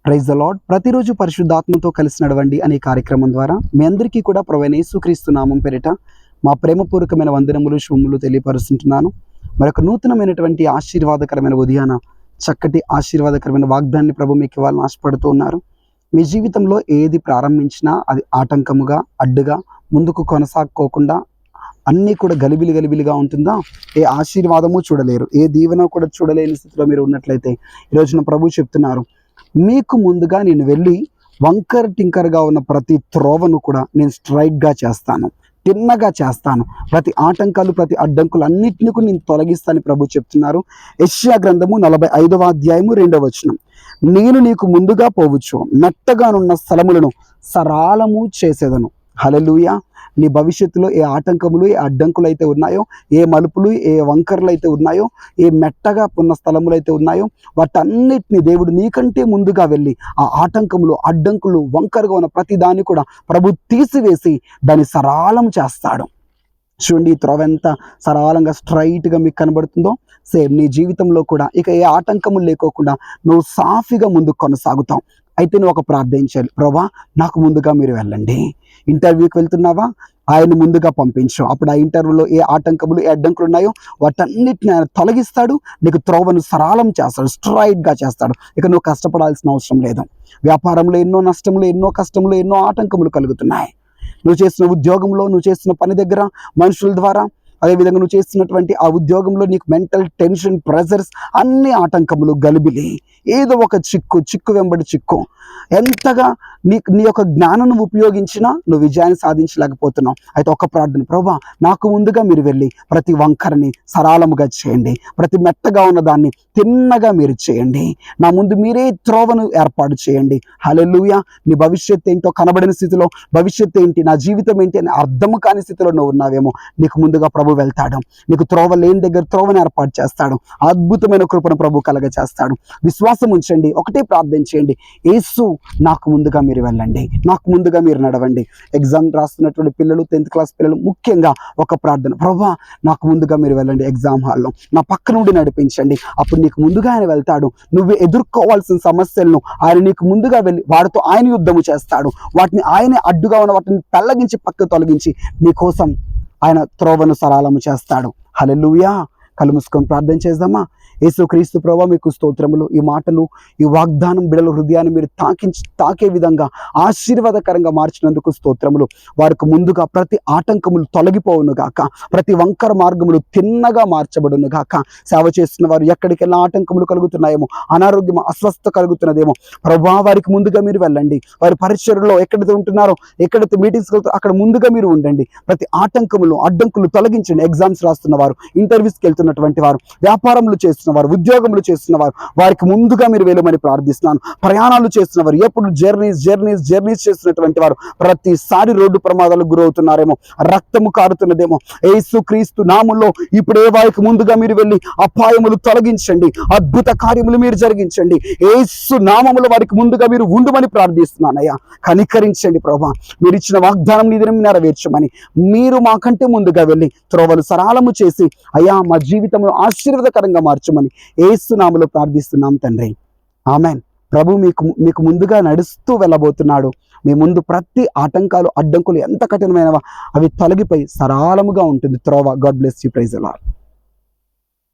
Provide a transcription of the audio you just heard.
Praise the lord. ప్రతిరోజు పరిశుద్ధాత్మతో కలిసి నడవండి అనే కార్యక్రమం ద్వారా మీ అందరికీ కూడా ప్రభువైన యేసుక్రీస్తు నామం పేరిట మా ప్రేమపూర్వకమైన వందనములు శుభములు తెలియపరుస్తుంటున్నాను. మరొక నూతనమైనటువంటి ఆశీర్వాదకరమైన ఉదయాన చక్కటి ఆశీర్వాదకరమైన వాగ్దాన్ని ప్రభు మీకు ఇవ్వాలని ఆశపడుతూ ఉన్నారు. మీ జీవితంలో ఏది ప్రారంభించినా అది ఆటంకముగా, అడ్డుగా, ముందుకు కొనసాగకోకుండా అన్నీ కూడా గలిబిలిగా ఉంటుందా? ఏ ఆశీర్వాదము చూడలేరు, ఏ దీవెన కూడా చూడలేని స్థితిలో మీరు ఉన్నట్లయితే ఈరోజున ప్రభు చెప్తున్నారు, మీకు ముందుగా నేను వెళ్ళి వంకర టింకర్గా ఉన్న ప్రతి త్రోవను కూడా నేను స్ట్రైట్గా చేస్తాను, తిన్నగా చేస్తాను. ప్రతి ఆటంకాలు, ప్రతి అడ్డంకులు అన్నింటినీ కూడా నేను తొలగిస్తానని ప్రభు చెప్తున్నారు. యెషయా గ్రంథము 45వ అధ్యాయము 2వ వచనం, నేను నీకు ముందుగా పోవచ్చు, మెట్టగానున్న స్థలములను సరాలము చేసేదను. హల్లెలూయా. నీ భవిష్యత్తులో ఏ ఆటంకములు, ఏ అడ్డంకులు అయితే ఉన్నాయో, ఏ మలుపులు, ఏ వంకరలు అయితే ఉన్నాయో, ఏ మెట్టగా ఉన్న స్థలములు అయితే ఉన్నాయో, వాటన్నిటిని దేవుడు నీకంటే ముందుగా వెళ్ళి ఆ ఆటంకములు, అడ్డంకులు, వంకరగా ఉన్న ప్రతి దాన్ని కూడా ప్రభు తీసివేసి దాన్ని సరాలం చేస్తాడు. చూడండి, ఈ త్రోవ ఎంత సరళంగా స్ట్రైట్గా మీకు కనబడుతుందో, సేమ్ నీ జీవితంలో కూడా ఇక ఏ ఆటంకములు లేకోకుండా నువ్వు సాఫీగా ముందుకు కొనసాగుతావు. అయితే నువ్వు ఒక ప్రార్థించాలి, ప్రభా నాకు ముందుగా మీరు వెళ్ళండి. ఇంటర్వ్యూకి వెళ్తున్నావా, ఆయన ముందుగా పంపించు. అప్పుడు ఆ ఇంటర్వ్యూలో ఏ ఆటంకములు, ఏ అడ్డంకులు ఉన్నాయో వాటన్నిటిని ఆయన తొలగిస్తాడు. నీకు త్రోవను సరళం చేస్తాడు, స్ట్రైట్గా చేస్తాడు. ఇక నువ్వు కష్టపడాల్సిన అవసరం లేదు. వ్యాపారంలో ఎన్నో నష్టములు, ఎన్నో కష్టములు, ఎన్నో ఆటంకములు కలుగుతున్నాయి. నువ్వు చేసిన ఉద్యోగంలో, నువ్వు చేస్తున్న పని దగ్గర మనుషుల ద్వారా, అదేవిధంగా నువ్వు చేస్తున్నటువంటి ఆ ఉద్యోగంలో నీకు మెంటల్ టెన్షన్, ప్రెజర్స్, అన్ని ఆటంకములు, గలిబిలి, ఏదో ఒక చిక్కు వెంబడి చిక్కు. ఎంతగా నీ యొక్క జ్ఞానం ఉపయోగించినా నువ్వు విజయాన్ని సాధించలేకపోతున్నావు. అయితే ఒక ప్రార్థన, ప్రభువా నాకు ముందుగా మీరు వెళ్ళి ప్రతి వంకరని సరళముగా చేయండి, ప్రతి మెట్టగా ఉన్న దాన్ని తిన్నగా మీరు చేయండి, నా ముందు మీరే త్రోవను ఏర్పాటు చేయండి. హల్లెలూయా. నీ భవిష్యత్తు ఏంటో కనబడిన స్థితిలో, భవిష్యత్తు ఏంటి, నా జీవితం ఏంటి అని అర్థము కాని స్థితిలో నువ్వు ఉన్నావేమో, నీకు ముందుగా ప్రభు వెళ్తాడు. నీకు త్రోవ లేని దగ్గర త్రోవను ఏర్పాటు చేస్తాడు. అద్భుతమైన కృపను ప్రభు కలగ చేస్తాడు. విశ్వాసం ఉంచండి, ఒకటే ప్రార్థన చేయండి, యేసు నాకు ముందుగా మీరు వెళ్ళండి, నాకు ముందుగా మీరు నడవండి. ఎగ్జామ్ రాస్తున్నటువంటి పిల్లలు, 10th క్లాస్ పిల్లలు ముఖ్యంగా ఒక ప్రార్థన, ప్రభువా నాకు ముందుగా మీరు వెళ్ళండి, ఎగ్జామ్ హాల్లో నా పక్క నుండి నడిపించండి. అప్పుడు నీకు ముందుగా ఆయన వెళ్తాడు. నువ్వు ఎదుర్కోవాల్సిన సమస్యలను ఆయన నీకు ముందుగా వెళ్ళి వాటితో ఆయన యుద్ధము చేస్తాడు. వాటిని ఆయనే అడ్డుగా ఉన్న వాటిని పెళ్ళగించి పక్కకు తొలగించి నీ కోసం ఆయన త్రోవను సరళము చేస్తాడు. హల్లెలూయా. కళ్ళు మూసుకొని ప్రార్థన చేద్దామా? యేసుక్రీస్తు ప్రభువా మీకు స్తోత్రములు. ఈ మాటలు, ఈ వాగ్దానం బిడ్డల హృదయాన్ని మీరు తాకే విధంగా ఆశీర్వాదకరంగా మార్చినందుకు స్తోత్రములు. వారికి ముందుగా ప్రతి ఆటంకములు తొలగిపోవును గాక, ప్రతి వంకర మార్గములు తిన్నగా మార్చబడును గాక. సేవ చేస్తున్న వారు ఎక్కడికెళ్ళా ఆటంకములు కలుగుతున్నాయేమో, అనారోగ్యం, అస్వస్థత కలుగుతున్నదేమో, ప్రభువా వారికి ముందుగా మీరు వెళ్ళండి. వారి పరిచర్లో ఎక్కడైతే ఉంటున్నారో, ఎక్కడైతే మీటింగ్స్కి వెళ్తారో అక్కడ ముందుగా మీరు ఉండండి. ప్రతి ఆటంకములు, అడ్డంకులు తొలగించండి. ఎగ్జామ్స్ రాస్తున్న వారు, ఇంటర్వ్యూస్కి వెళ్తున్నటువంటి వారు, వ్యాపారములు చేస్తున్న వారు, ఉద్యోగములు చేస్తున్న వారు, వారికి ముందుగా మీరు వెళ్ళమని ప్రార్థిస్తున్నాను. ప్రయాణాలు చేస్తున్న వారు, ఎప్పుడు జర్నీస్ చేస్తున్నటువంటి వారు ప్రతిసారి రోడ్డు ప్రమాదాలకు గురవుతున్నారేమో, రక్తము కారుతున్నదేమో, యేసుక్రీస్తు నామములో ఇప్పుడే వారికి ముందుగా మీరు వెళ్ళి అపాయములు తొలగించండి, అద్భుత కార్యములు మీరు జరిగించండి. యేసు నామములో వారికి ముందుగా మీరు ఉండుమని ప్రార్థిస్తున్నానయ్యా. కనికరించండి ప్రభువా, మీరు ఇచ్చిన వాగ్దానం నిజం నెరవేర్చమని మీరు మాకంటే ముందుగా వెళ్ళి త్రోవలు సరళము చేసి అయ్యా మా జీవితంలో ఆశీర్వాదకరంగా మార్చమని యేసు నామములో ప్రార్థిస్తున్నాం తండ్రి. ఆమెన్. ప్రభు మీకు ముందుగా నడుస్తూ వెళ్ళబోతున్నాడు. మీ ముందు ప్రతి ఆటంకాలు, అడ్డంకులు ఎంత కఠినమైనవా అవి తొలగిపోయి సరళముగా ఉంటుంది త్రోవ. God bless you. Praise the lord.